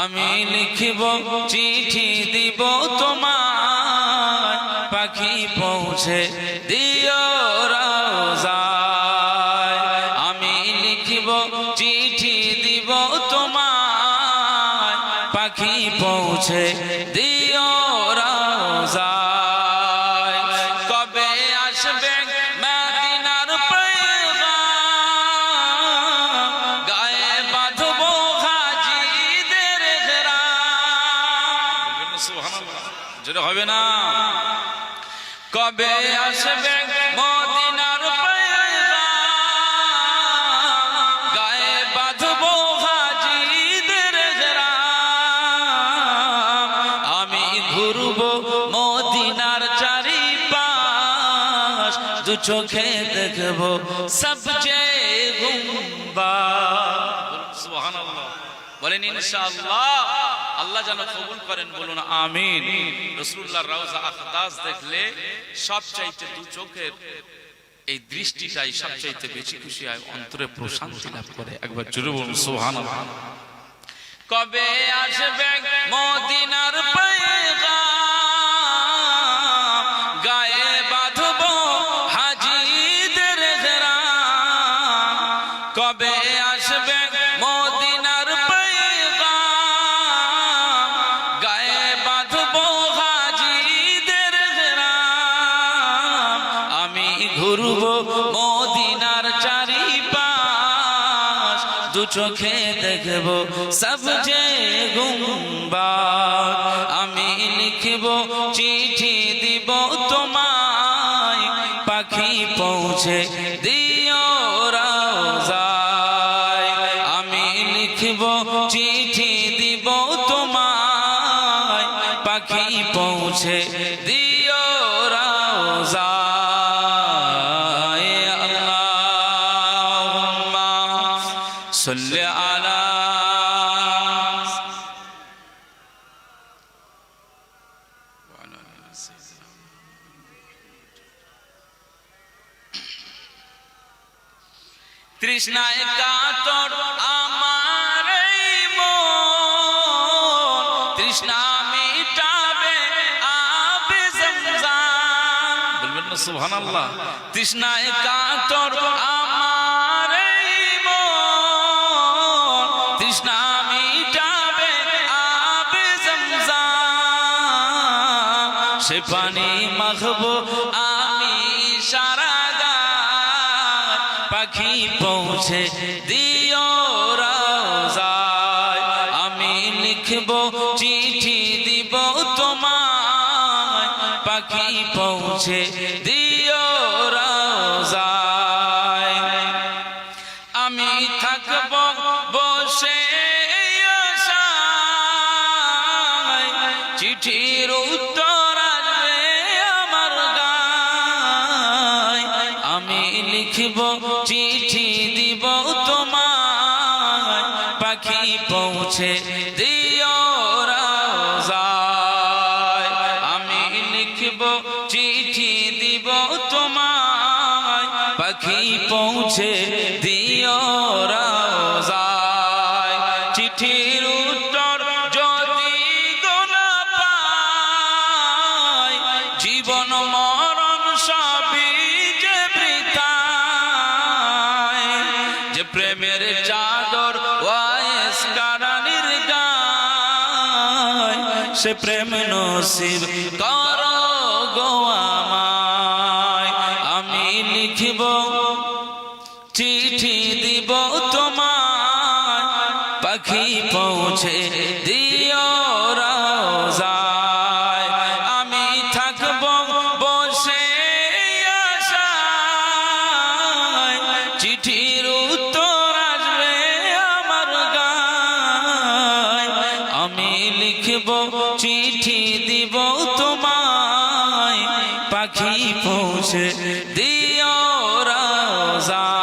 আমি লিখিব চিঠি দিব তোমায়, পাখি পৌঁছে দিও রওজায়। আমি লিখিব চিঠি দিব তোমায়, পাখি পৌঁছে দিও রওজায়। কবে আসবে মদিনার পয়গাম, গায়ে বাঁধবো হাজিদের ইহরাম। সুবহানাল্লাহ, যেটা হবে না। কবে আসবে মদিনার পয়গাম, গায়ে বাঁধবো হাজিদের ইহরাম। আমি ঘুরবো মদিনার চারিপাশ, দু চোখে দেখবো সবচেয়ে গুম্বাদ। সুবহানাল্লাহ, বলেন ইনশাআল্লাহ। আল্লাহ যেন কবুল করেন, বলুন আমিন। রাসূলুল্লাহর রওজা আকদাস দেখলে সবচাইতে দু চোখের এই দৃষ্টিটাই সবচাইতে বেশি খুশি হয়, অন্তরে প্রশান্তি লাভ করে। একবার জোরে বলুন সুবহানাল্লাহ। কবে আসবে মদিনার পয়গাম, গায়ে বাঁধবো হাজিদের ইহরাম। কবে আসবে মদিনার পয়গাম, গায়ে বাঁধবো হাজিদের ইহরাম। আমি ঘুরবো মদিনার চারিপাশ, দু চোখে দেখবো সবচেয়ে গুম্বাদ। আমি লিখব চিঠি দিব তোমায়, পাখি পৌঁছে দিও রওজায়। আমি লিখব চিঠি দিব তোমায়, পাখি পৌঁছে দিও রওজায়। আল্লাহুম্মা সাল্লি আলা তৃষ্ণায় কাতর আমার এই মন, তৃষ্ণা মিটাবে আবে জমজম। বলবেন না সুবহানাল্লাহ। তৃষ্ণায় কাতর আমার এই মন, তৃষ্ণা মিটাবে আবে জমজম। সে পানি মাখবো আমি সারা গায়, পাখি পৌঁছে দিও রওজায়। আমি লিখব চিঠি দিব তোমায়, পাখি পৌঁছে দিও রওজায়। আমি থাকব বসে আশায়, চিঠির উত্তর আসবে আমার গায়। আমি লিখব চিঠি দিব তোমায়, পাখি পৌঁছে দিও রওজায়। আমি লিখব চিঠি দিব তোমায়, পাখি পৌঁছে দিও রওজায়। চিঠির উত্তর যদি গোনা পাই, জীবন মরণ সবই যে বৃথায়। যে প্রেমের চাদর ওয়াইস কারানির গায়, সে প্রেম নসিব করো গো আমায়। আমি লিখব চিঠি দিব তোমায়, পাখি পৌঁছে দিও রওজায়। আমি থাকব বসে আশায়, চিঠির উত্তর আসবে আমার গায়। আমি লিখব চিঠি দিব তোমায়, পাখি পৌঁছে দিও রওজায়।